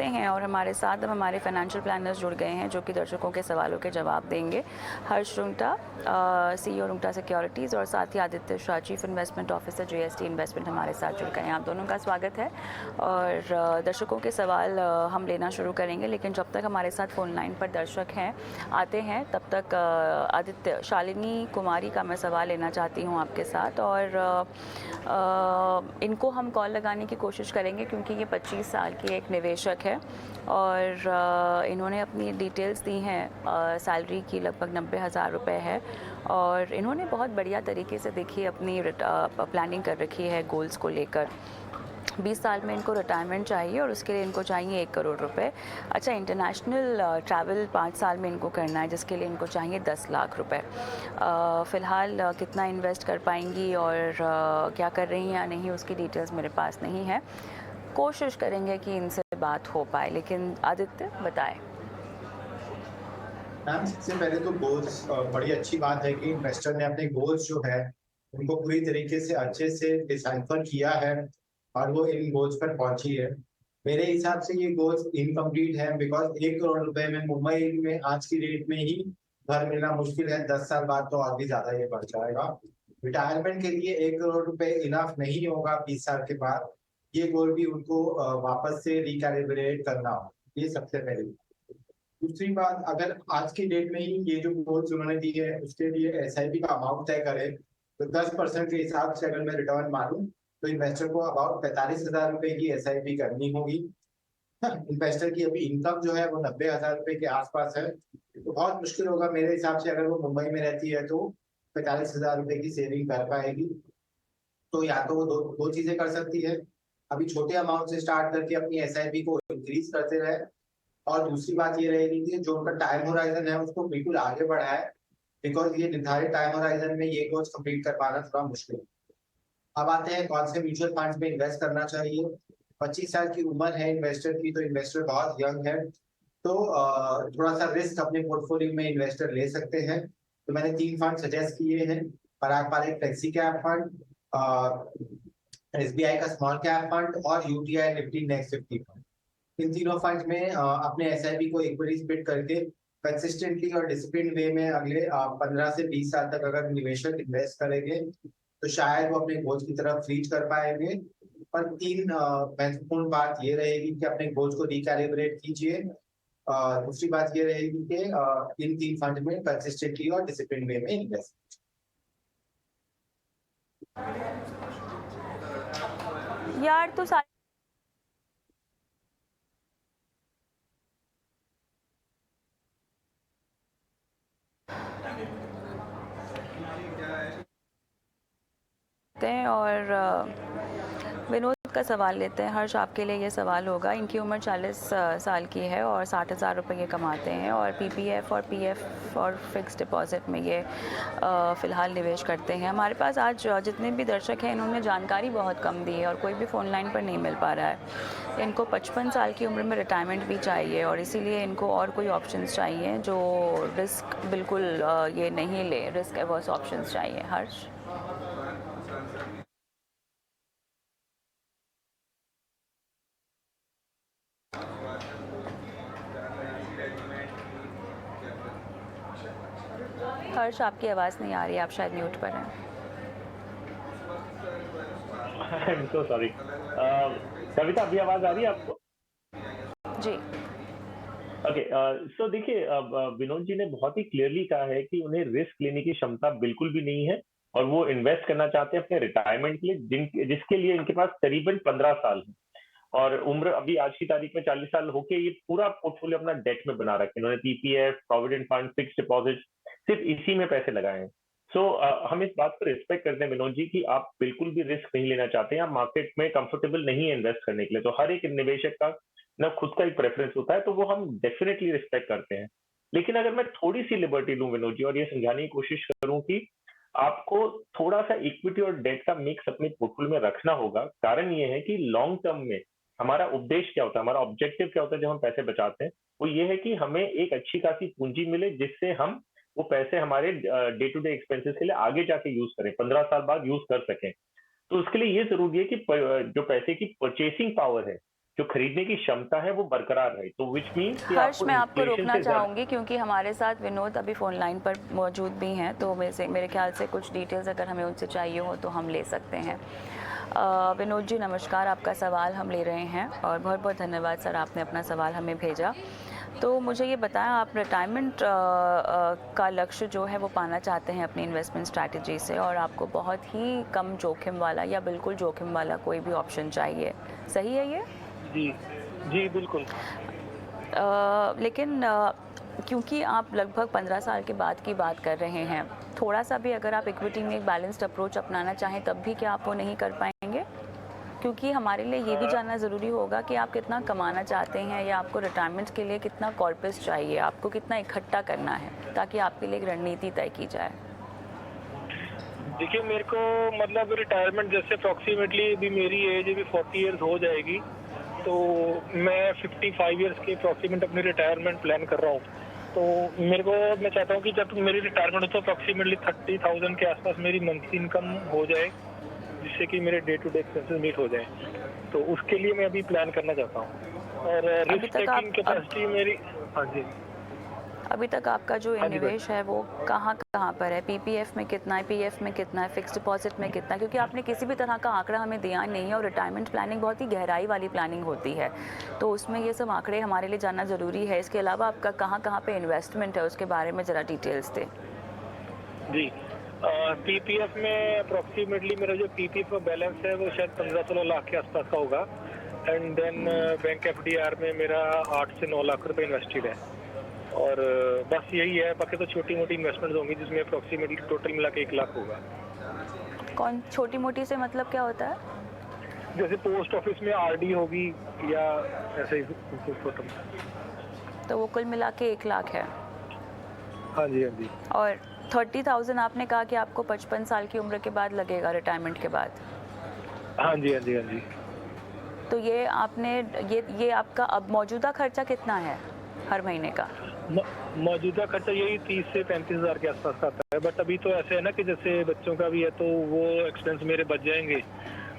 आते हैं और हमारे साथ अब हमारे फाइनेंशियल प्लानर्स जुड़ गए हैं जो कि दर्शकों के सवालों के जवाब देंगे। हर्ष रुंगटा, CEO रुंगटा सिक्योरिटीज़, और साथ ही Aditya Shah, chief investment officer JST investment, हमारे साथ जुड़ गए हैं। आप दोनों का स्वागत है और दर्शकों के सवाल हम लेना शुरू करेंगे, लेकिन जब तक हमारे साथ फ़ोन लाइन पर दर्शक हैं आते हैं तब तक आदित्य, शालिनी कुमारी का मैं सवाल लेना चाहती हूँ आपके साथ, और इनको हम कॉल लगाने की कोशिश करेंगे क्योंकि ये 25 साल की एक निवेशक है और इन्होंने अपनी डिटेल्स दी हैं। सैलरी की लगभग 90,000 रुपये है और इन्होंने बहुत बढ़िया तरीके से देखिए अपनी प्लानिंग कर रखी है गोल्स को लेकर। 20 साल में इनको रिटायरमेंट चाहिए और उसके लिए इनको चाहिए 1 करोड़ रुपए। अच्छा, इंटरनेशनल ट्रैवल 5 साल में इनको करना है जिसके लिए इनको चाहिए 10 लाख रुपए। फ़िलहाल कितना इन्वेस्ट कर पाएंगी और क्या कर रही हैं या नहीं उसकी डिटेल्स मेरे पास नहीं है। कोशिश करेंगे कि इनसे बात हो पाए, लेकिन आदित्य बताएं। मैम, सबसे पहले तो गोल्स बड़ी अच्छी बात है कि इन्वेस्टर ने अपने गोल्स जो है उनको पूरी तरीके से अच्छे से डिसाइफर किया है और वो इन गोल्स पर पहुंची है। मेरे हिसाब से ये गोल्स इनकम्प्लीट है बिकॉज 1 करोड़ रुपए में मुंबई में आज की डेट में ही घर मिलना मुश्किल है। 10 साल बाद तो और भी ज्यादा ये बढ़ जाएगा। रिटायरमेंट के लिए 1 करोड़ रुपए इनफ नहीं होगा 20 साल के बाद। ये गोल भी उनको वापस से रिकैलिब्रेट करना हो, ये सबसे पहले। दूसरी बात, अगर आज की डेट में ही ये जो गोल्स उन्होंने दी है उसके लिए SIP का अमाउंट तय करें तो 10% के हिसाब से अगर मैं रिटर्न मानूं तो इन्वेस्टर को अबाउट 45,000 रुपए की SIP करनी होगी। इन्वेस्टर की अभी इनकम जो है वो 90,000 रुपए के आसपास है, तो बहुत मुश्किल होगा मेरे हिसाब से अगर वो मुंबई में रहती है तो 45,000 रुपए की सेविंग कर पाएगी। तो या तो वो दो चीजें कर सकती है, अभी छोटे अमाउंट से स्टार्ट करके अपनी SIP को इंक्रीज करते रहे, और दूसरी बात ये रहेगी कि जो उनका टाइम होराइजन है उसको बिल्कुल आगे बढ़ाए बिकॉज ये निर्धारित टाइम होराइजन में ये गोल्स कंप्लीट कर पाना थोड़ा मुश्किल है। अब आते हैं कौन से म्यूचुअल फंड्स में इन्वेस्ट करना चाहिए। 25 साल की उम्र है इन्वेस्टर की, तो इन्वेस्टर बहुत यंग है, तो थोड़ा सा रिस्क अपने पोर्टफोलियो में इन्वेस्टर ले सकते हैं। तो मैंने 3 फंड सजेस्ट किए हैं। Parag Parikh flexi cap fund, SBI का स्मॉल कैप फंड और UTI निफ्टी नेक्स्ट 50 फंड। इन तीनों फंड में अपने SIP को इक्विटी स्प्लिट करके कंसिस्टेंटली और डिसिप्लिन वे में अगले 15 से 20 साल तक अगर निवेशक इन्वेस्ट करेंगे तो शायद वो अपने गोल्स की तरफ रीच कर पाएंगे। पर 3 महत्वपूर्ण बात ये रहेगी कि अपने गोल्स को रिकैलिब्रेट कीजिए। दूसरी बात ये रहेगी कि इन 3 फंड में कंसिस्टेंटली और डिसिप्लिन वे में इन्वेस्ट। यार तो सारे हैं और विनोद का सवाल लेते हैं। हर्ष, आपके लिए ये सवाल होगा। इनकी उम्र 40 साल की है और 60,000 रुपये ये कमाते हैं और PPF और PF और फिक्स डिपॉजिट में ये फ़िलहाल निवेश करते हैं। हमारे पास आज जितने भी दर्शक हैं इन्होंने जानकारी बहुत कम दी है और कोई भी फ़ोन लाइन पर नहीं मिल पा रहा है। इनको 55 साल की उम्र में रिटायरमेंट भी चाहिए और इसीलिए इनको और कोई ऑप्शंस चाहिए जो रिस्क बिल्कुल ये नहीं ले, रिस्क एवर्स ऑप्शंस चाहिए। हर्ष। हर्ष, आपकी आवाज़ नहीं आ रही, आप शायद म्यूट पर हैं। I'm so sorry. कविता, अभी आवाज आ रही है आपको? जी। ओके, सो देखिए, विनोद जी ने बहुत ही क्लियरली कहा है कि उन्हें रिस्क लेने की क्षमता बिल्कुल भी नहीं है और वो इन्वेस्ट करना चाहते हैं अपने रिटायरमेंट के लिए, जिसके लिए इनके पास करीबन 15 साल है और उम्र अभी आज की तारीख में 40 साल होके ये पूरा पोर्टफोलियो अपना डेट में बना रखे हैं। इन्होंने PPF, provident fund, fix deposit सिर्फ इसी में पैसे लगाए हैं। सो हम इस बात को रिस्पेक्ट करते हैं विनोद जी कि आप बिल्कुल भी रिस्क नहीं लेना चाहते हैं, आप मार्केट में कंफर्टेबल नहीं है इन्वेस्ट करने के लिए। तो हर एक निवेशक का ना खुद का एक प्रेफरेंस होता है, तो वो हम डेफिनेटली रिस्पेक्ट करते हैं। लेकिन अगर मैं थोड़ी सी लिबर्टी लूं विनोद जी और ये समझाने की कोशिश करूं कि आपको थोड़ा सा इक्विटी और डेट का मिक्स अपने पोर्टफोलियो में रखना होगा। कारण ये है कि लॉन्ग टर्म में हमारा उद्देश्य क्या होता है, हमारा ऑब्जेक्टिव क्या होता है जब हम पैसे बचाते हैं, वो ये है कि हमें एक अच्छी खासी पूंजी मिले जिससे हम वो पैसे हमारे डे टू डे एक्सपेंसेस के लिए आगे जाके यूज करें, 15 साल बाद यूज कर सकें। तो उसके लिए ये जरूरी है कि जो पैसे की परचेसिंग पावर है, जो खरीदने की क्षमता है वो बरकरार रहे, तो विच मीन्स कि हर्ष, आपको मैं आपको इन्फ्लेशन रोकना से ज्यादा। चाहूँगी क्योंकि हमारे साथ विनोद अभी फ़ोन लाइन पर मौजूद भी हैं, तो मेरे ख्याल से कुछ डिटेल्स अगर हमें उनसे चाहिए हो तो हम ले सकते हैं। विनोद जी नमस्कार, आपका सवाल हम ले रहे हैं और बहुत बहुत धन्यवाद सर, आपने अपना सवाल हमें भेजा। तो मुझे ये बताएं, आप रिटायरमेंट का लक्ष्य जो है वो पाना चाहते हैं अपनी इन्वेस्टमेंट स्ट्रैटेजी से, और आपको बहुत ही कम जोखिम वाला या बिल्कुल जोखिम वाला कोई भी ऑप्शन चाहिए, सही है ये? जी, जी बिल्कुल। लेकिन क्योंकि आप लगभग 15 साल के बाद की बात कर रहे हैं, थोड़ा सा भी अगर आप इक्विटी में एक बैलेंस्ड अप्रोच अपनाना चाहें तब भी क्या आप वो नहीं कर पाएंगे? क्योंकि हमारे लिए ये भी जानना ज़रूरी होगा कि आप कितना कमाना चाहते हैं या आपको रिटायरमेंट के लिए कितना कॉर्पस चाहिए, आपको कितना इकट्ठा करना है, ताकि आपके लिए एक रणनीति तय की जाए। देखिए मेरे को मतलब रिटायरमेंट जैसे अप्रॉक्सीमेटली अभी मेरी एज अभी 40 इयर्स हो जाएगी, तो मैं 55 इयर्स के अप्रॉक्सीमेट अपनी रिटायरमेंट प्लान कर रहा हूँ। तो मेरे को मैं चाहता हूँ कि जब मेरी रिटायरमेंट हो तो अप्रॉक्सीमेटली 30,000 के आसपास मेरी मंथली इनकम हो जाए, जिससे कि मेरे day to day expenses meet हो जाए। तो उसके लिए मैं अभी प्लान करना चाहता हूँ। और अभी रिस्क तक आप टेकिंग कैपेसिटी मेरी। हाँ जी। अभी तक आपका जो हाँ जी भाई। निवेश है वो कहाँ कहाँ पर है? पीपीएफ में कितना है, पीएफ में कितना है, फिक्स्ड डिपॉजिट में कितना है? क्योंकि आपने किसी भी तरह का आंकड़ा हमें दिया नहीं है, और रिटायरमेंट प्लानिंग बहुत ही गहराई वाली प्लानिंग होती है, तो उसमें ये सब आंकड़े हमारे लिए जानना ज़रूरी है। इसके अलावा आपका कहाँ कहाँ पे इन्वेस्टमेंट है, उसके बारे में ज़रा डिटेल्स दें। जी, पीपीएफ में अप्रॉक्सीमेटली मेरा जो पीपीएफ का बैलेंस है वो शायद 15-16 लाख के आसपास का होगा। एंड देन बैंक एफडीआर में मेरा 8 से 9 लाख रुपए इन्वेस्टेड है। और बस यही है, बाकी तो छोटी मोटी इन्वेस्टमेंट होंगी जिसमें अप्रॉक्सीमेटली टोटल मिला के 1 लाख होगा। कौन छोटी मोटी से मतलब क्या होता है? जैसे पोस्ट ऑफिस में आरडी होगी या ऐसे ही कुछ छोटा। तो वो कुल मिला के 1 लाख है। हाँ जी, हाँ जी। और 30,000 आपने कहा कि आपको 55 साल की उम्र के बाद लगेगा, रिटायरमेंट के बाद। हाँ जी, हाँ जी, हाँ जी। तो ये आपने ये आपका अब मौजूदा खर्चा कितना है हर महीने का? मौजूदा खर्चा यही 30 से 35 हज़ार के आसपास का आता है। बट अभी तो ऐसे है ना कि जैसे बच्चों का भी है तो वो एक्सपेंस मेरे बच जाएंगे,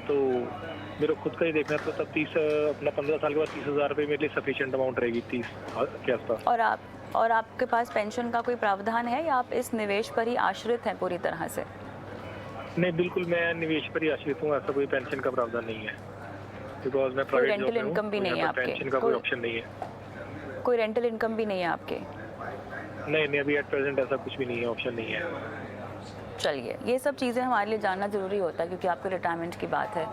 तो मेरे खुद का ही देखना है, तो तब 30 अपना 15 साल के बाद 30,000 रुपये मेरे लिए सफिशिएंट अमाउंट रहेगी 30 के आसपास। और आपके पास पेंशन का कोई प्रावधान है या आप इस निवेश पर ही आश्रित हैं पूरी तरह से? नहीं, बिल्कुल मैं निवेश पर ही आश्रित हूँ, ऐसा कोई पेंशन का प्रावधान नहीं है, बिकॉज मैं कोई प्राइवेट जॉब रेंटल में हूँ, इनकम भी तो नहीं है यहाँ पर आपके? पेंशन का कोई ऑप्शन नहीं है। कोई रेंटल इनकम भी नहीं है आपके? नहीं, अभी एट प्रेजेंट ऐसा कुछ भी नहीं है, ऑप्शन नहीं है। चलिए, ये सब चीज़ें हमारे लिए जानना ज़रूरी होता है क्योंकि आपके रिटायरमेंट की बात है।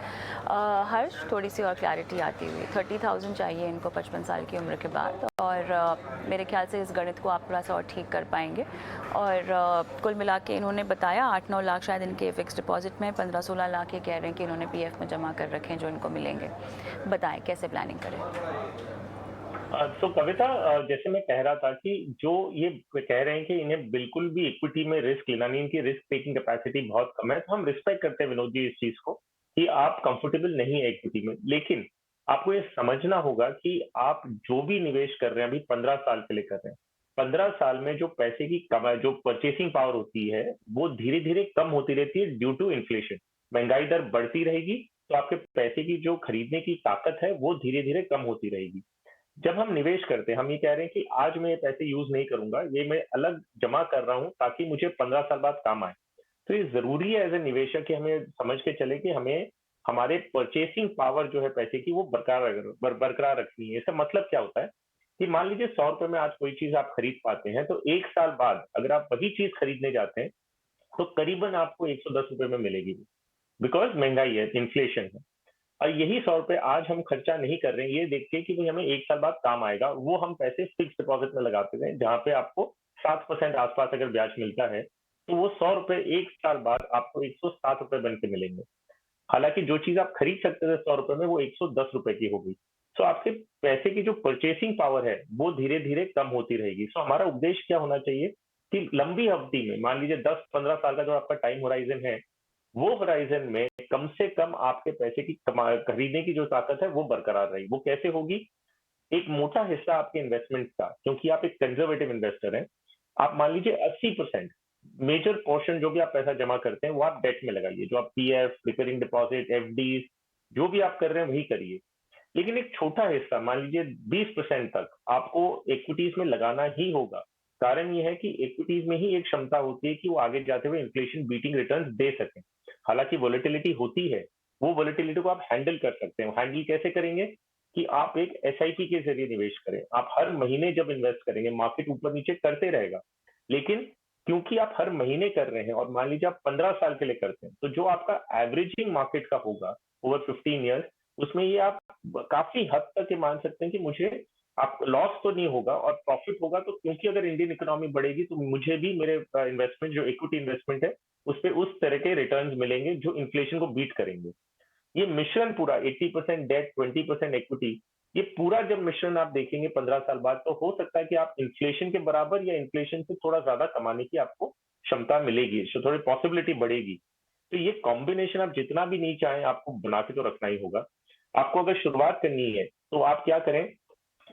हर्ष, थोड़ी सी और क्लैरिटी आती हुई, 30,000 चाहिए इनको 55 साल की उम्र के बाद, और मेरे ख्याल से इस गणित को आप थोड़ा सा और ठीक कर पाएंगे। और कुल मिला के इन्होंने बताया 8-9 लाख शायद इनके फिक्स डिपॉजिट में, 15-16 लाख ये कह रहे हैं कि इन्होंने पीएफ में जमा कर रखे हैं जो इनको मिलेंगे। बताएं कैसे प्लानिंग करें? तो कविता, जैसे मैं कह रहा था कि जो ये कह रहे हैं कि इन्हें बिल्कुल भी इक्विटी में रिस्क लेना नहीं, इनकी रिस्क टेकिंग कैपेसिटी बहुत कम है, तो हम रिस्पेक्ट करते हैं विनोद जी इस चीज को कि आप कंफर्टेबल नहीं है इक्विटी में। लेकिन आपको ये समझना होगा कि आप जो भी निवेश कर रहे हैं अभी 15 साल के लिए कर रहे हैं, 15 साल में जो पैसे की कमाई, जो परचेसिंग पावर होती है वो धीरे धीरे कम होती रहती है ड्यू टू इन्फ्लेशन। महंगाई दर बढ़ती रहेगी तो आपके पैसे की जो खरीदने की ताकत है वो धीरे धीरे कम होती रहेगी। जब हम निवेश करते हैं, हम ये कह रहे हैं कि आज मैं ये पैसे यूज नहीं करूंगा, ये मैं अलग जमा कर रहा हूं ताकि मुझे 15 साल बाद काम आए। तो ये जरूरी है एज ए निवेशक कि हमें समझ के चले कि हमें हमारे परचेसिंग पावर जो है पैसे की वो बरकरार रखनी है। इसका मतलब क्या होता है कि मान लीजिए 100 रुपए में आज कोई चीज आप खरीद पाते हैं, तो 1 साल बाद अगर आप वही चीज खरीदने जाते हैं तो करीबन आपको 110 रुपए में मिलेगी, बिकॉज महंगाई है, इन्फ्लेशन है। और यही 100 रुपए आज हम खर्चा नहीं कर रहे हैं ये देख के कि भाई हमें 1 साल बाद काम आएगा, वो हम पैसे फिक्स डिपॉजिट में लगाते हैं जहां पे आपको 7% आसपास अगर ब्याज मिलता है, तो वो 100 रुपए 1 साल बाद आपको 107 रुपए बन के मिलेंगे। हालांकि जो चीज आप खरीद सकते थे 100 रुपए में वो 110 रुपए की होगी। सो आपके पैसे की जो परचेसिंग पावर है वो धीरे धीरे कम होती रहेगी। सो हमारा उद्देश्य क्या होना चाहिए कि लंबी अवधि में, मान लीजिए 10-15 साल का जो आपका टाइम होराइजन है, वो होराइजन में कम से कम आपके पैसे की खरीदने की जो ताकत है वो बरकरार रहेगी। वो कैसे होगी? एक मोटा हिस्सा आपके इन्वेस्टमेंट का, क्योंकि आप एक कंजर्वेटिव इन्वेस्टर हैं, आप मान लीजिए 80% मेजर पोर्शन जो भी आप पैसा जमा करते हैं वो आप डेट में लगाइए। जो आप पीएफ, रिकरिंग डिपॉजिट, एफडी, जो भी आप कर रहे हैं वही करिए। लेकिन एक छोटा हिस्सा, मान लीजिए 20% तक आपको इक्विटीज में लगाना ही होगा। कारण ये है कि इक्विटीज में ही एक क्षमता होती है कि वो आगे जाते हुए इन्फ्लेशन बीटिंग रिटर्न्स दे सकें। हालांकि वोलेटिलिटी होती है, वो वोलेटिलिटी को आप हैंडल कर सकते हैं। हैंडल कैसे करेंगे कि आप एक एसआईपी के जरिए निवेश करें। आप हर महीने जब इन्वेस्ट करेंगे, मार्केट ऊपर नीचे करते रहेगा, लेकिन क्योंकि आप हर महीने कर रहे हैं और मान लीजिए आप 15 साल के लिए करते हैं, तो जो आपका एवरेजिंग मार्केट का होगा ओवर 15 ईयर्स, उसमें ये आप काफी हद तक ये मान सकते हैं कि मुझे आप लॉस तो नहीं होगा और प्रॉफिट होगा। तो क्योंकि अगर इंडियन इकोनॉमी बढ़ेगी तो मुझे भी मेरे इन्वेस्टमेंट जो इक्विटी इन्वेस्टमेंट है उस पर उस तरह के रिटर्न्स मिलेंगे जो इन्फ्लेशन को बीट करेंगे। ये मिश्रण पूरा 80% डेट 20% इक्विटी, ये पूरा जब मिश्रण आप देखेंगे 15 साल बाद, तो हो सकता है कि आप इन्फ्लेशन के बराबर या इन्फ्लेशन से थोड़ा ज्यादा कमाने की आपको क्षमता मिलेगी, तो थोड़ी पॉसिबिलिटी बढ़ेगी। तो ये कॉम्बिनेशन आप जितना भी नहीं चाहें आपको बना के तो रखना ही होगा। आपको अगर शुरुआत करनी है तो आप क्या करें,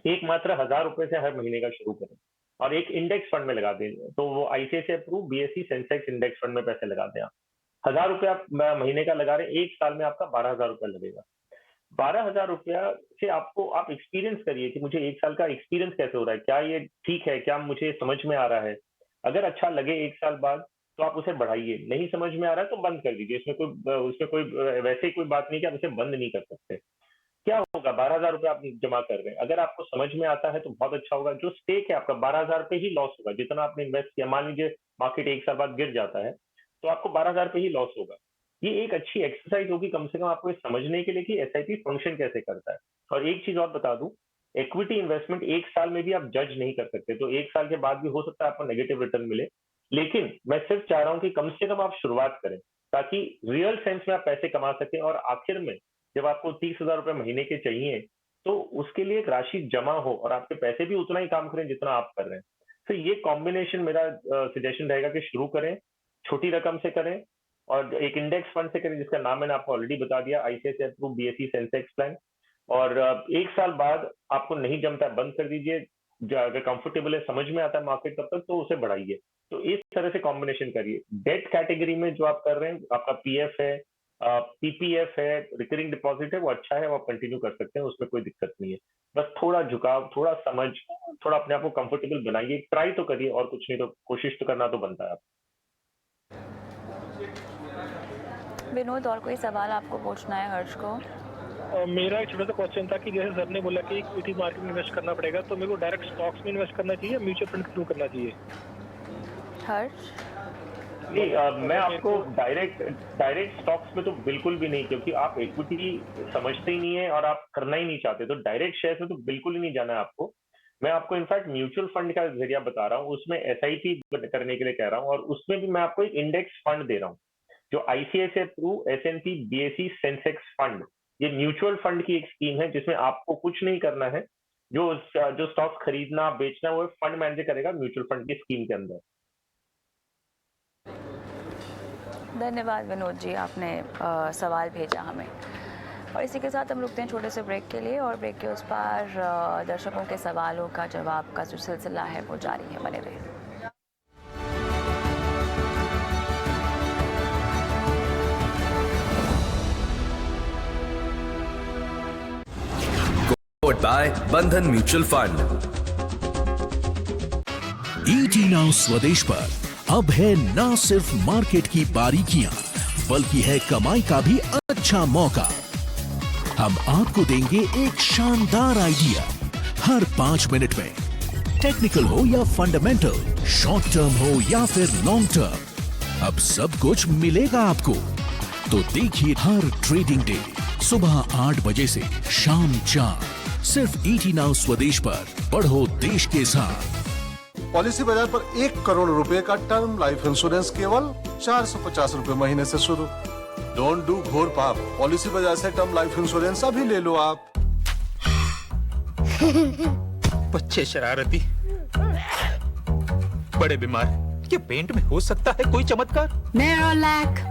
एक मात्र 1000 रुपए से हर महीने का शुरू करें और एक इंडेक्स फंड में लगा दें। तो वो ICICI approve BSE Sensex index fund में पैसे लगा दें। आप 1000 रुपये आप महीने का लगा रहे हैं, एक साल में आपका 12,000 रुपया लगेगा। 12,000 रुपया से आपको आप एक्सपीरियंस करिए कि मुझे एक साल का एक्सपीरियंस कैसे हो रहा है, क्या ये ठीक है, क्या मुझे समझ में आ रहा है। अगर अच्छा लगे एक साल बाद तो आप उसे बढ़ाइए, नहीं समझ में आ रहा है तो बंद कर दीजिए। उसमें कोई वैसे ही कोई बात नहीं कि आप उसे बंद नहीं कर सकते। क्या होगा, 12,000 रुपये आप जमा कर रहे हैं, अगर आपको समझ में आता है तो बहुत अच्छा होगा। जो स्टेक है आपका 12,000 रुपये ही लॉस होगा, जितना आपने इन्वेस्ट किया। मान लीजिए मार्केट एक साल बाद गिर जाता है तो आपको 12,000 रुपये ही लॉस होगा। ये एक अच्छी एक्सरसाइज होगी कम से कम आपको समझने के लिए कि एसआईपी फंक्शन कैसे करता है। और एक चीज और बता दूं, इक्विटी इन्वेस्टमेंट एक साल में भी आप जज नहीं कर सकते, तो एक साल के बाद भी हो सकता है आपको नेगेटिव रिटर्न मिले। लेकिन मैं सिर्फ चाह रहा हूं कि कम से कम आप शुरुआत करें ताकि रियल सेंस में आप पैसे कमा सकें, और आखिर में जब आपको 30,000 रुपये महीने के चाहिए तो उसके लिए एक राशि जमा हो और आपके पैसे भी उतना ही काम करें जितना आप कर रहे हैं। तो ये कॉम्बिनेशन मेरा सजेशन रहेगा कि शुरू करें, छोटी रकम से करें और एक इंडेक्स फंड से करें जिसका नाम मैंने आपको ऑलरेडी बता दिया, ICICI approve BSE Sensex plan. और एक साल बाद आपको नहीं जमता है बंद कर दीजिए, अगर कंफर्टेबल है, समझ में आता है मार्केट तब तक, तो उसे बढ़ाइए। तो इस तरह से कॉम्बिनेशन करिए। डेट कैटेगरी में जो आप कर रहे हैं, आपका पीएफ है, पीपीएफ है, रिकरिंग डिपॉजिट है, वो अच्छा है, वो आप कंटिन्यू कर सकते हैं, उसमें कोई दिक्कत नहीं है। बस थोड़ा झुकाव, थोड़ा समझ, थोड़ा अपने आप को कंफर्टेबल बनाइए, ट्राई तो करिए, और कुछ नहीं तो कोशिश तो करना तो बनता है आप। विनोद, और कोई सवाल आपको पूछना है हर्ष को? मेरा एक छोटा सा क्वेश्चन था कि जैसे सर ने बोला कि इक्विटी मार्केट में इन्वेस्ट करना पड़ेगा, तो मेरे को डायरेक्ट स्टॉक्स में इन्वेस्ट करना चाहिए, म्यूचुअल फंड के थ्रू करना चाहिए? हर्ष नहीं, मैं आपको डायरेक्ट स्टॉक्स में तो बिल्कुल भी नहीं, क्योंकि आप इक्विटी समझते ही नहीं है और आप करना ही नहीं चाहते, तो डायरेक्ट शेयर में तो बिल्कुल ही नहीं जाना है आपको। मैं आपको इनफैक्ट म्यूचुअल फंड का जरिया बता रहा हूँ, उसमें एसआईपी करने के लिए कह रहा हूँ, और उसमें भी मैं आपको एक इंडेक्स फंड दे रहा हूँ जो ICICI approve S&P BSE Sensex fund. ये म्यूचुअल फंड की एक स्कीम है जिसमें आपको कुछ नहीं करना है, जो स्टॉक खरीदना बेचना वो फंड मैनेजर करेगा म्यूचुअल फंड की स्कीम के अंदर। धन्यवाद विनोद जी, आपने सवाल भेजा हमें। और इसी के साथ हम रुकते हैं छोटे से ब्रेक के लिए, और ब्रेक के उस पार दर्शकों के सवालों का जवाब का जो सिलसिला है वो जारी है, बने रहिए। बाय बंधन म्यूचुअल फंड। ईटी नाउ स्वदेश पर अब है ना सिर्फ मार्केट की बारीकियां, बल्कि है कमाई का भी अच्छा मौका। हम आपको देंगे एक शानदार आइडिया हर 5 मिनट में। टेक्निकल हो या फंडामेंटल, शॉर्ट टर्म हो या फिर लॉन्ग टर्म, अब सब कुछ मिलेगा आपको। तो देखिए हर ट्रेडिंग डे सुबह 8 बजे से शाम 4, सिर्फ ईटी नाउ स्वदेश पर। बढ़ो देश के साथ। पॉलिसी बाजार पर 1 करोड़ रुपए का टर्म लाइफ इंश्योरेंस केवल 450 रुपए महीने से शुरू। डोंट डू घोर पाप, पॉलिसी बाजार से टर्म लाइफ इंश्योरेंस अभी ले लो आप। बच्चे शरारती, बड़े बीमार। ये पेंट में हो सकता है कोई चमत्कार? नेरोलैक।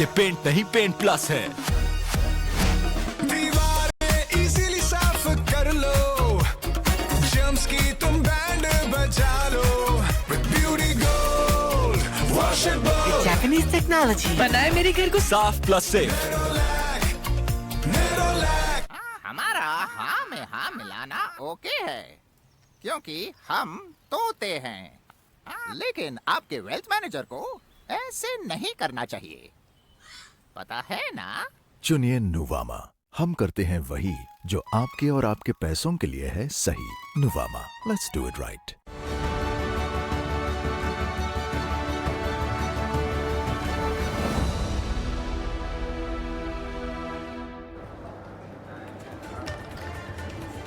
ये पेंट नहीं, पेंट प्लस है। दीवारें इजीली साफ कर लो, जम्स की तुम बैंड बजा लो, with beauty gold washable Japanese technology बनाए मेरे घर को साफ प्लस सेफ। ओके है, क्योंकि हम तोते हैं। लेकिन आपके वेल्थ मैनेजर को ऐसे नहीं करना चाहिए, पता है ना? चुनिए नुवामा। हम करते हैं वही जो आपके और आपके पैसों के लिए है सही। Nuvama, let's do it right.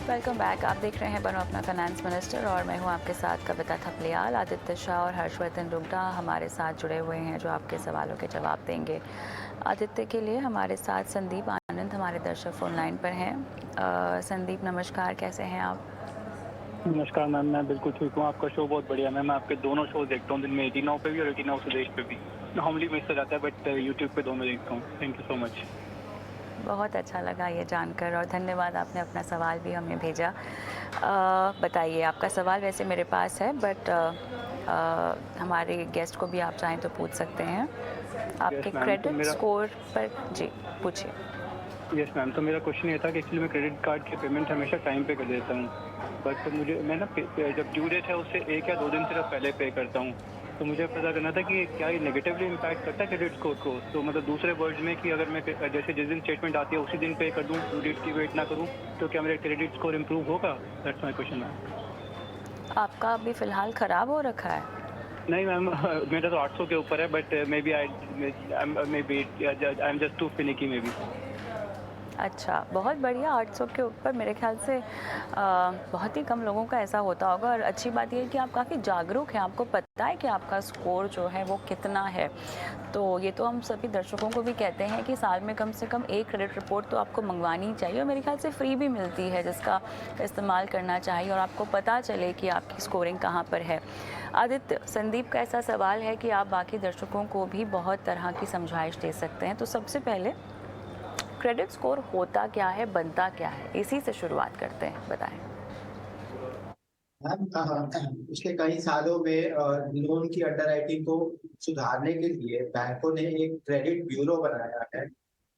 Welcome back. आप देख रहे हैं बनो अपना फाइनेंस मिनिस्टर और मैं हूं आपके साथ कविता थपलियाल। आदित्य शाह और हर्षवर्धन रुगडा हमारे साथ जुड़े हुए हैं जो आपके सवालों के जवाब देंगे। आदित्य के लिए हमारे साथ संदीप आनंद हमारे दर्शक फोन लाइन पर हैं। संदीप नमस्कार, कैसे हैं आप? नमस्कार मैम, मैं बिल्कुल ठीक हूँ। आपका शो बहुत बढ़िया मैम। मैं आपके दोनों शो देखता हूँ, दिन में 18 पे भी और 18 स्वदेश पे भी। नॉर्मली मिस हो जाता है बट यूट्यूब पे दोनों देखता हूँ। Thank you so much. बहुत अच्छा लगा ये जानकर और धन्यवाद, आपने अपना सवाल भी हमें भेजा। बताइए, आपका सवाल वैसे मेरे पास है बट हमारे गेस्ट को भी आप चाहें तो पूछ सकते हैं। आपके ma'am, क्रेडिट तो मेरा- स्कोर पर जी पूछिए। यस मैम, तो मेरा क्वेश्चन ये था कि एक्चुअली मैं क्रेडिट कार्ड की पेमेंट हमेशा टाइम पे कर देता हूँ, बट मैं ना जब ड्यू डेट है उससे 1 या 2 दिन सिर्फ पहले पे करता हूँ। तो मुझे पता करना था कि क्या ये नेगेटिवली इम्पैक्ट करता है क्रेडिट स्कोर को। तो मतलब दूसरे वर्ड्स में कि अगर मैं जैसे जिस दिन स्टेटमेंट आती है उसी दिन पे कर दूँ, ड्यू डेट की वेट ना करूँ, तो क्या मेरा क्रेडिट स्कोर इम्प्रूव होगा? That's my question ma'am. आपका अभी फ़िलहाल ख़राब हो रखा है? नहीं मैम, मेरा तो 800 के ऊपर है, but maybe I am just too finicky maybe. अच्छा, बहुत बढ़िया। 800 के ऊपर मेरे ख्याल से बहुत ही कम लोगों का ऐसा होता होगा और अच्छी बात यह है कि आप काफ़ी जागरूक हैं, आपको पता है कि आपका स्कोर जो है वो कितना है। तो ये तो हम सभी दर्शकों को भी कहते हैं कि साल में कम से कम एक क्रेडिट रिपोर्ट तो आपको मंगवानी चाहिए और मेरे ख्याल से फ्री भी मिलती है, जिसका इस्तेमाल करना चाहिए और आपको पता चले कि आपकी स्कोरिंग कहाँ पर है। आदित्य, संदीप का ऐसा सवाल है कि आप बाकी दर्शकों को भी बहुत तरह की समझाइश दे सकते हैं। तो सबसे पहले क्रेडिट स्कोर होता क्या है, बनता क्या है, इसी से शुरुआत करते हैं, बताएं। पिछले कई सालों में लोन की अंडरराइटिंग को सुधारने के लिए बैंकों ने एक क्रेडिट ब्यूरो बनाया है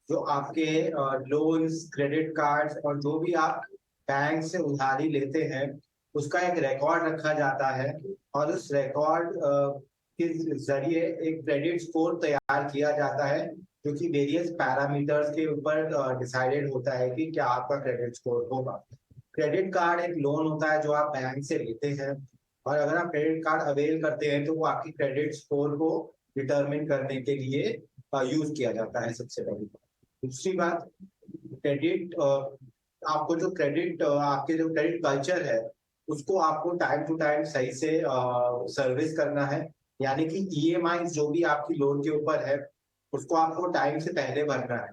जो आपके लोन्स, क्रेडिट कार्ड्स और जो भी आप बैंक से उधारी लेते हैं उसका एक रिकॉर्ड रखा जाता है और उस रिकॉर्ड के जरिए एक क्रेडिट स्कोर तैयार किया जाता है जो कि वेरियस पैरामीटर्स के ऊपर डिसाइडेड होता है कि क्या आपका क्रेडिट स्कोर होगा। क्रेडिट कार्ड एक लोन होता है जो आप बैंक से लेते हैं और अगर आप क्रेडिट कार्ड अवेल करते हैं तो वो आपकी क्रेडिट स्कोर को डिटरमिन करने के लिए यूज किया जाता है। सबसे पहली बात। दूसरी बात, क्रेडिट आपको जो क्रेडिट आपके जो क्रेडिट कल्चर है उसको आपको टाइम टू टाइम सही से सर्विस करना है, यानी कि EMI जो भी आपकी लोन के ऊपर है उसको आपको टाइम से पहले भरना है।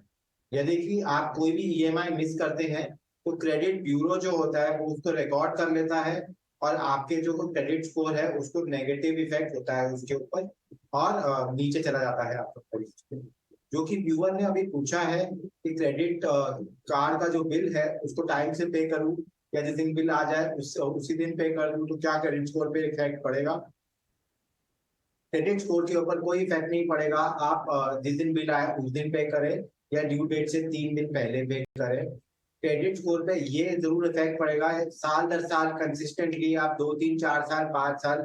यदि कि आप कोई भी EMI मिस करते हैं तो क्रेडिट ब्यूरो जो होता है वो उसको रिकॉर्ड कर लेता है और आपके जो क्रेडिट स्कोर है उसको नेगेटिव इफेक्ट होता है उसके ऊपर और नीचे चला जाता है आपका क्रेडिट स्कोर। जो कि व्यूअर ने अभी पूछा है कि क्रेडिट कार्ड का जो बिल है उसको टाइम से पे करूं या जिस दिन बिल आ जाए उसी दिन पे कर दूं तो क्या क्रेडिट स्कोर पे इफेक्ट पड़ेगा? क्रेडिट स्कोर के ऊपर कोई इफेक्ट नहीं पड़ेगा। आप जिस दिन बिल आए उस दिन पे करें या ड्यू डेट से 3 दिन पहले पे करें। क्रेडिट स्कोर पे ये जरूर इफेक्ट पड़ेगा साल दर साल कंसिस्टेंटली आप 2, 3, 4 साल, 5 साल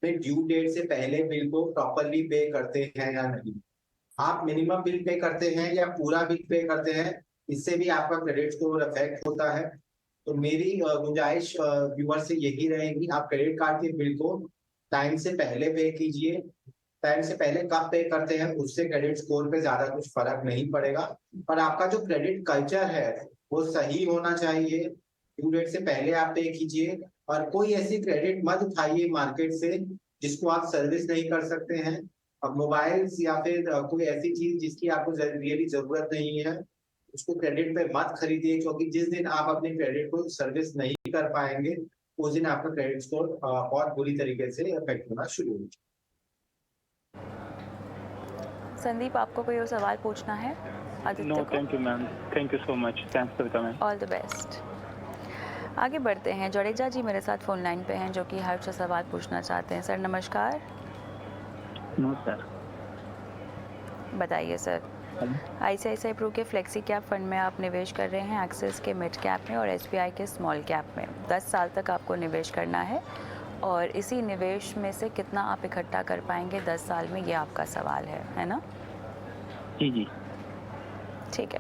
में ड्यू डेट से पहले बिल को प्रॉपरली पे करते हैं या नहीं। आप मिनिमम बिल पे करते हैं या पूरा बिल पे करते हैं, इससे भी आपका क्रेडिट स्कोर इफेक्ट होता है। तो मेरी गुंजाइश व्यूअर से यही रहेगी, आप क्रेडिट कार्ड के बिल को टाइम से पहले पे कीजिए। टाइम से पहले कब पे करते हैं उससे क्रेडिट स्कोर पे ज्यादा कुछ फर्क नहीं पड़ेगा। और आपका जो क्रेडिट कल्चर है वो सही होना चाहिए। ड्यू डेट से पहले आप पे कीजिए और कोई ऐसी क्रेडिट मत उठाइए मार्केट से जिसको आप सर्विस नहीं कर सकते हैं। अब मोबाइल्स या फिर कोई ऐसी चीज जिसकी आपको रियली जरूरत नहीं है उसको क्रेडिट पे मत खरीदिए, क्योंकि जिस दिन आप अपने क्रेडिट को सर्विस नहीं कर पाएंगे उस दिन आपका क्रेडिट स्कोर बहुत बुरी तरीके से इफेक्ट होना शुरू हो जाए। संदीप, आपको कोई और सवाल पूछना है आदित्य नो, को? Thank you ma'am, thank you so much, thanks Kavita ma'am. All the best. आगे बढ़ते हैं। जडेजा जी मेरे साथ फोन लाइन पे हैं जो कि हर्ष से सवाल पूछना चाहते हैं। सर नमस्कार। नमस्कार। बताइए सर। आईसीआईसीआई प्रू के फ्लेक्सी कैप फंड में आप निवेश कर रहे हैं, एक्सिस के मिड कैप में और एसबीआई के स्मॉल कैप में। 10 साल तक आपको निवेश करना है और इसी निवेश में से कितना आप इकट्ठा कर पाएंगे 10 साल में, ये आपका सवाल है ना? जी जी। ठीक है।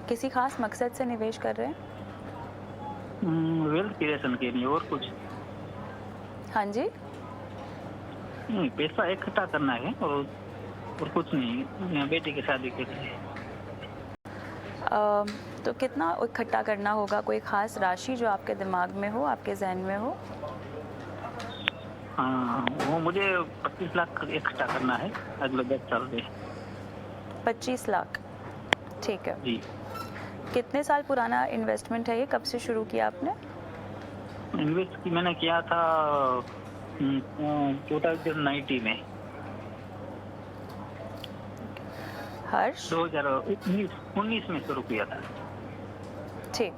किसी खास मकसद से निवेश कर रहे हैं? वेल्थ क्रिएशन के लिए और कुछ हाँ जी। नहीं, पैसा इकट्ठा करना है और कुछ नहीं, बेटी की शादी के लिए। तो कितना इकट्ठा करना होगा? कोई खास राशि जो आपके दिमाग में हो, आपके जहन में हो? हाँ, वो मुझे 25 लाख इकट्ठा करना है अगले 10 साल में। 25 लाख, ठीक है जी। कितने साल पुराना इन्वेस्टमेंट है ये? कब से शुरू किया आपने? इन्वेस्ट मैंने किया था 2090 में। हर्ष? 2019 में शुरू किया था। ठीक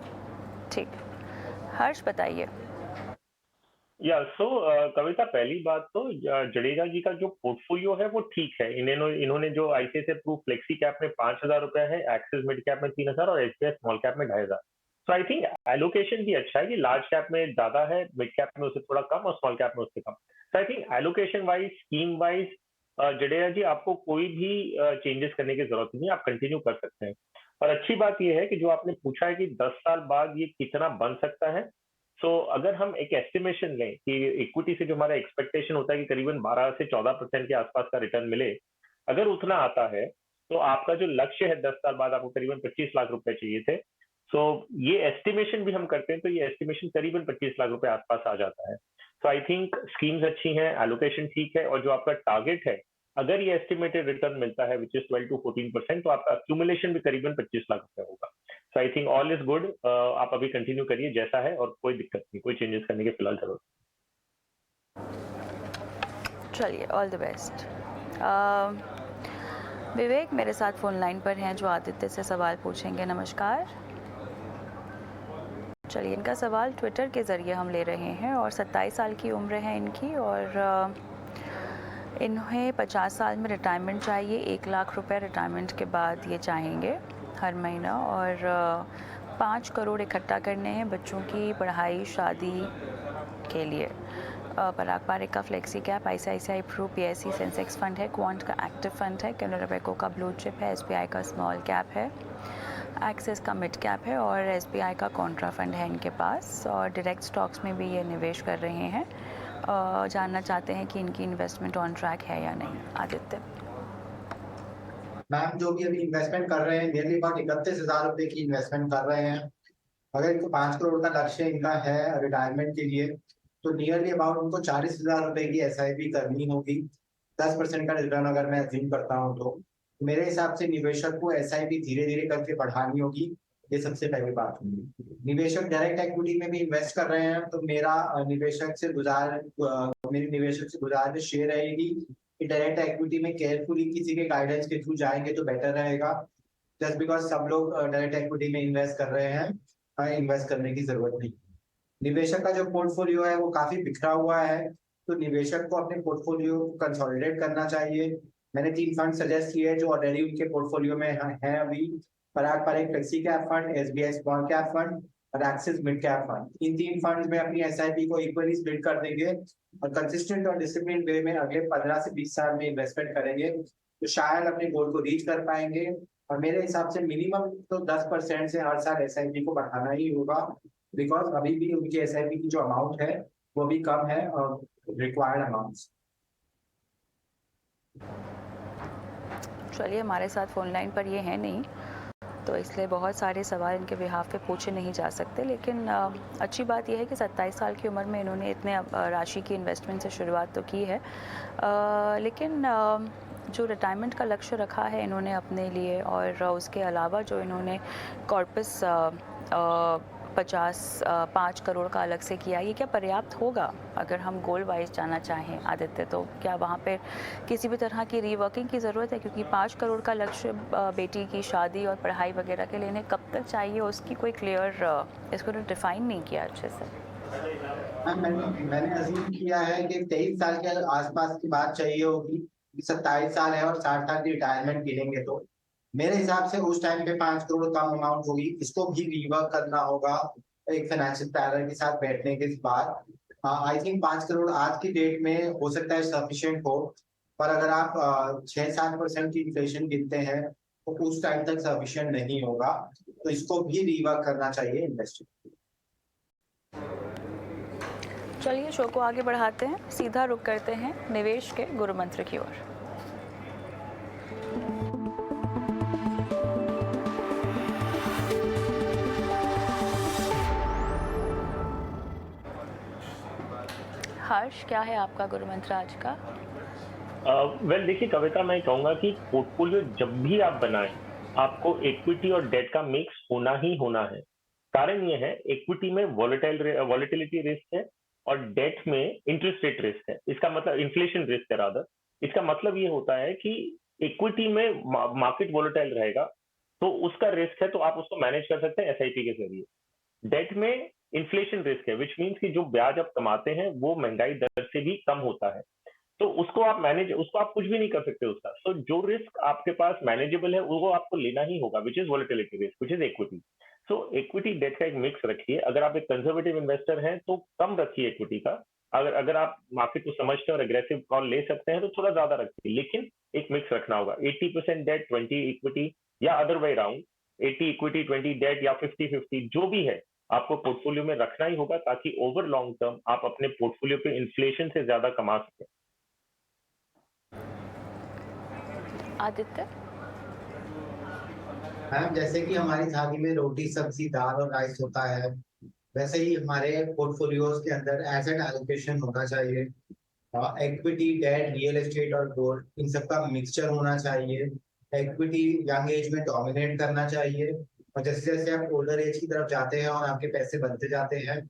ठीक। हर्ष बताइए। या सो कविता, पहली बात तो जडेजा जी का जो पोर्टफोलियो है वो ठीक है। इन्होंने जो आईसीआईसीआई प्रू फ्लेक्सी कैप में 5,000 रुपए है, एक्सिस मिड कैप में 3,000 और एसबीआई स्मॉल कैप में 2,500। सो आई थिंक एलोकेशन भी अच्छा है कि लार्ज कैप में ज्यादा है, मिड कैप में उससे थोड़ा कम और स्मॉल कैप में उससे कम। So I think allocation wise, scheme wise Jadeja ji आपको कोई भी चेंजेस करने की जरूरत नहीं है, आप कंटिन्यू कर सकते हैं। और अच्छी बात यह है कि जो आपने पूछा है कि 10 साल बाद ये कितना बन सकता है, सो अगर हम एक एस्टिमेशन लें कि इक्विटी से जो हमारा एक्सपेक्टेशन होता है कि करीबन 12 से 14% के आसपास का रिटर्न मिले, अगर उतना आता है तो आपका जो लक्ष्य है 10 साल बाद आपको करीबन 25 लाख रुपए चाहिए थे। सो ये एस्टिमेशन भी हम करते हैं तो ये एस्टिमेशन करीबन 25 लाख रुपए आसपास आ जाता है। सो आई थिंक स्कीम्स अच्छी हैं, एलोकेशन ठीक है और जो आपका टारगेट है, अगर ये एस्टिमेटेड रिटर्न मिलता है विच इज 12 to 14%, तो आपका अक्यूमुलेशन भी करीबन 25 लाख रुपए होगा। So I think all is good. आप अभी कंटिन्यू करिए जैसा है और कोई दिक्कत नहीं, कोई चेंजेस करने की फिलहाल जरूरत। चलिए, ऑल द बेस्ट। विवेक मेरे साथ फोन लाइन पर हैं जो आदित्य से सवाल पूछेंगे। नमस्कार। चलिए, इनका सवाल ट्विटर के ज़रिए हम ले रहे हैं और 27 साल की उम्र है इनकी और इन्हें 50 साल में रिटायरमेंट चाहिए। 1 लाख रुपए रिटायरमेंट के बाद ये चाहेंगे हर महीना और 5 करोड़ इकट्ठा करने हैं बच्चों की पढ़ाई शादी के लिए। पराग पारेख का flexi cap, ICICI Pru PSC Sensex fund है, क्वांट का एक्टिव फंड है, कैनरा बैंक का ब्लू चिप है, एसबीआई का स्मॉल कैप है, एक्सिस का मिड कैप है और एसबीआई का कॉन्ट्रा फंड है इनके पास और डायरेक्ट स्टॉक्स में भी ये निवेश कर रहे हैं। जानना चाहते हैं कि इनकी इन्वेस्टमेंट ऑन ट्रैक है या नहीं। आदित्य। मैम, जो भी अभी इन्वेस्टमेंट कर रहे हैं नियरली अबाउट 31,000 रुपए की इन्वेस्टमेंट कर रहे हैं। अगर इनको 5 करोड़ का लक्ष्य इनका है रिटायरमेंट के लिए तो नियरली अबाउट उनको 40,000 रुपए की एसआईपी करनी होगी। 10% का रिटर्न अगर मैं अज्यूम करता हूँ तो मेरे हिसाब से निवेशक को एसआईपी धीरे धीरे करके बढ़ानी होगी। ये सबसे पहली बात होगी। निवेशक डायरेक्ट इक्विटी में भी इन्वेस्ट कर रहे हैं तो मेरी निवेशक से गुजारिश ये रहेगी कि डायरेक्ट इक्विटी में केयरफुली किसी के गाइडेंस के थ्रू जाएंगे तो बेटर रहेगा। जस्ट बिकॉज सब लोग डायरेक्ट इक्विटी में इन्वेस्ट कर रहे हैं, इन्वेस्ट करने की जरूरत नहीं। निवेशक का जो पोर्टफोलियो है वो काफी बिखरा हुआ है तो निवेशक को अपने पोर्टफोलियो को कंसोलिडेट करना चाहिए। मैंने 3 फंड सजेस्ट किए हैं जो ऑलरेडी उनके पोर्टफोलियो में हैं अभी। Parag Parekh flexi cap fund, SBI small cap fund और एक्सिस मिड कैप फंड। इन 3 फंड्स में अपनी एसआईपी को इक्वली स्प्लिट कर देंगे और कंसिस्टेंट और डिसिप्लिन वे में अगले 15 से 20 साल में इन्वेस्टमेंट करेंगे तो शायद अपने गोल को रीच कर पाएंगे। और मेरे हिसाब से मिनिमम तो 10% से हर साल एसआईपी को बढ़ाना ही होगा बिकॉज अभी भी उनकी एसआईपी की जो अमाउंट है वो भी कम है और रिक्वायर्ड अमाउंट्स। चलिए, हमारे साथ फोन लाइन पर ये है नहीं तो इसलिए बहुत सारे सवाल इनके बिहाफ पे पूछे नहीं जा सकते, लेकिन अच्छी बात यह है कि 27 साल की उम्र में इन्होंने इतने राशि की इन्वेस्टमेंट से शुरुआत तो की है। लेकिन जो रिटायरमेंट का लक्ष्य रखा है इन्होंने अपने लिए और उसके अलावा जो इन्होंने कॉर्पस 5 करोड़ का अलग से किया, ये क्या पर्याप्त होगा अगर हम गोल वाइज जाना चाहें आदित्य? तो क्या वहाँ पे किसी भी तरह की रीवर्किंग की ज़रूरत है? क्योंकि 5 करोड़ का लक्ष्य बेटी की शादी और पढ़ाई वगैरह के लिए इन्हें कब तक चाहिए उसकी कोई क्लियर इसको डिफाइन नहीं किया अच्छे से। मैंने अज्यूम किया है कि 23 साल के आसपास की बात चाहिए होगी 27 साल है और 60 साल की रिटायरमेंट गिनेंगे तो मेरे हिसाब से उस टाइम पे 5 करोड़ कम अमाउंट होगी। इसको भी रिवर्क करना होगा एक फाइनेंशियल प्लानर के साथ बैठने के बाद। आई थिंक 5 करोड़ आज की डेट में हो सकता है सफिशिएंट हो, पर अगर आप 6-7% की इन्फ्लेशन गिनते हैं तो उस टाइम तक सफिशिएंट नहीं होगा, तो इसको भी रिवर्क करना चाहिए इन्वेस्टर। चलिए शो को आगे बढ़ाते हैं, सीधा रुख करते हैं निवेश के गुरु मंत्र की ओर। हर्ष, क्या है आपका गुरु मंत्र आज का? वेल देखिए कविता, मैं कहूंगा कि पोर्टफोलियो जब भी आप बनाएं आपको इक्विटी और डेट का मिक्स होना ही होना है। कारण ये है, इक्विटी में वॉलेटिलिटी रिस्क है और डेट में इंटरेस्ट रेट रिस्क है। इसका मतलब इन्फ्लेशन रिस्क है रादर। इसका मतलब ये होता है कि इक्विटी में मार्केट वॉलेटाइल रहेगा तो उसका रिस्क है, तो आप उसको मैनेज कर सकते हैं एसआईपी के जरिए। डेट में इन्फ्लेशन रिस्क है, विच मीन्स कि जो ब्याज आप कमाते हैं वो महंगाई दर से भी कम होता है, तो उसको आप कुछ भी नहीं कर सकते उसका। तो जो रिस्क आपके पास मैनेजेबल है वो आपको लेना ही होगा, which is volatility risk, which is equity. So equity debt का एक मिक्स रखिए। अगर आप एक कंजर्वेटिव इन्वेस्टर हैं तो कम रखिए इक्विटी का। अगर आप मार्केट को समझते हैं और एग्रेसिव कॉल ले सकते हैं तो थोड़ा ज्यादा रखिए, लेकिन एक मिक्स रखना होगा। 80% डेट 20 इक्विटी या other way round, 80 equity 20 debt या 50-50 जो भी है आपको पोर्टफोलियो में रखना ही होगा, ताकि ओवर लॉन्ग टर्म आप अपने पोर्टफोलियो पे इन्फ्लेशन से ज्यादा कमा सकें। आदित्य? मैम, जैसे कि हमारी थाली में रोटी सब्जी दाल और राइस होता है, वैसे ही हमारे पोर्टफोलियोज के अंदर एसेट एलोकेशन होना चाहिए। इक्विटी, डेट, रियल एस्टेट और गोल्ड, इन सबका मिक्सचर होना चाहिए। इक्विटी यंग एज में डोमिनेट करना चाहिए, और जैसे जैसे आप ओल्डर एज की तरफ जाते हैं और आपके पैसे बनते जाते हैं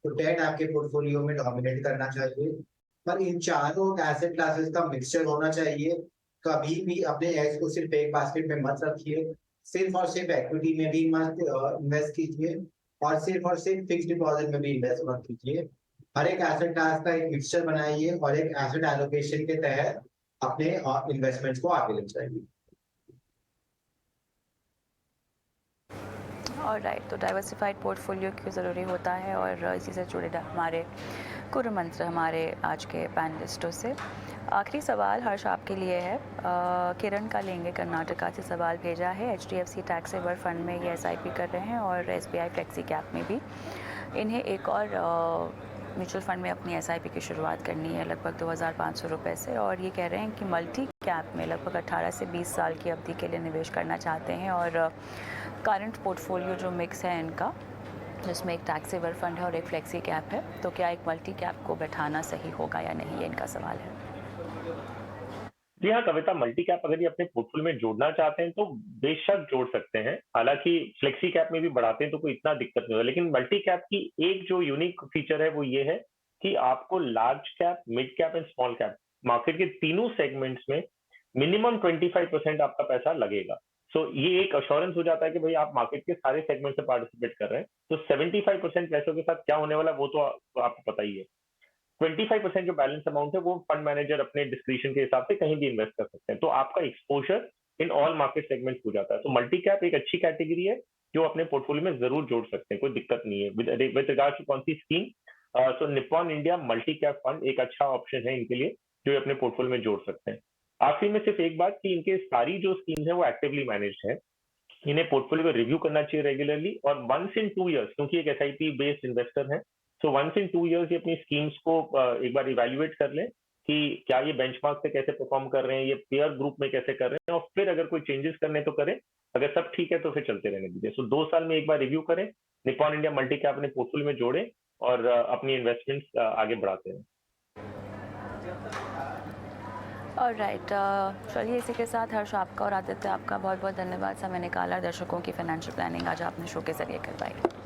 तो डेट आपके पोर्टफोलियो में डोमिनेट करना चाहिए। पर इन चारों एसेट क्लासेस का मिक्सचर होना चाहिए। कभी भी अपने एग्स को सिर्फ एक बास्केट में मत रखिए। सिर्फ और सिर्फ इक्विटी में भी मत इन्वेस्ट कीजिए और सिर्फ फिक्स्ड डिपॉजिट में भी इन्वेस्ट मत कीजिए। हर एक एसेट क्लास का एक मिक्सचर बनाइए और एक एसेट एलोकेशन के तहत अपने इन्वेस्टमेंट्स को आगे ले जाइए। ऑलराइट, तो डाइवर्सिफाइड पोर्टफोलियो क्यों ज़रूरी होता है और इसी से जुड़े हमारे गुरु मंत्र हमारे आज के पैनलिस्टों से। आखिरी सवाल हर्ष आपके लिए है। किरण का लेंगे कर्नाटका से सवाल भेजा है। HDFC टैक्स सेवर फंड में ये SIP कर रहे हैं और SBI फ्लेक्सी कैप में भी। इन्हें एक और म्यूचुअल फंड में अपनी SIP की शुरुआत करनी है लगभग 2500 रुपये से, और ये कह रहे हैं कि मल्टी कैप में लगभग 18 से 20 साल की अवधि के लिए निवेश करना चाहते हैं। और करंट पोर्टफोलियो जो मिक्स है इनका, जिसमें एक टैक्स सेवर फंड है और एक फ्लेक्सी कैप है, तो क्या एक मल्टी कैप को बैठाना सही होगा या नहीं, ये इनका सवाल है। जी हाँ कविता, मल्टी कैप अगर ये अपने पोर्टफोलियो में जोड़ना चाहते हैं तो बेशक जोड़ सकते हैं। हालांकि फ्लेक्सी कैप में भी बढ़ाते हैं तो कोई इतना दिक्कत नहीं होगा, लेकिन मल्टी कैप की एक जो यूनिक फीचर है वो ये है कि आपको large cap, mid cap and small cap market के तीनों सेगमेंट्स में मिनिमम 25% आपका पैसा लगेगा। सो ये एक अश्योरेंस हो जाता है कि भाई आप मार्केट के सारे सेगमेंट से पार्टिसिपेट कर रहे हैं। तो 75% पैसों के साथ क्या होने वाला वो तो आपको पता ही है। 25% जो बैलेंस अमाउंट है वो फंड मैनेजर अपने डिस्क्रिप्शन के हिसाब से कहीं भी इन्वेस्ट कर सकते हैं, तो आपका exposure in all market segments हो जाता है। तो मल्टी कैप एक अच्छी कैटेगरी है जो अपने पोर्टफोलियो में जरूर जोड़ सकते हैं, कोई दिक्कत नहीं है। विद रिगार्ड टू कौन सी scheme, so Nippon India multi cap fund एक अच्छा ऑप्शन है इनके लिए जो अपने पोर्टफोलियो में जोड़ सकते हैं। आखिरी में सिर्फ एक बात कि इनके सारी जो स्कीम्स है वो एक्टिवली मैनेज्ड है। इन्हें पोर्टफोलियो को रिव्यू करना चाहिए रेगुलरली, और वंस इन 2 ईयर्स, क्योंकि एक SIP बेस्ड इन्वेस्टर है, सो वंस इन 2 ईयर्स ये अपनी स्कीम्स को एक बार इवैल्यूएट कर लें कि क्या ये बेंचमार्क से कैसे परफॉर्म कर रहे हैं, ये पेयर ग्रुप में कैसे कर रहे हैं, और फिर अगर कोई चेंजेस करने तो करें। अगर सब ठीक है तो फिर चलते रहने दीजिए। सो 2 साल में एक बार रिव्यू करें, निप्पॉन इंडिया मल्टी कैप अपने पोर्टफोलियो में जोड़ें और अपनी इन्वेस्टमेंट्स आगे बढ़ाते हैं। ऑलराइट, चलिए इसी के साथ हर्ष आपका और आदित्य आपका बहुत बहुत धन्यवाद। समय निकाला दर्शकों की फाइनेंशियल प्लानिंग आज आपने शो के जरिए करवाई।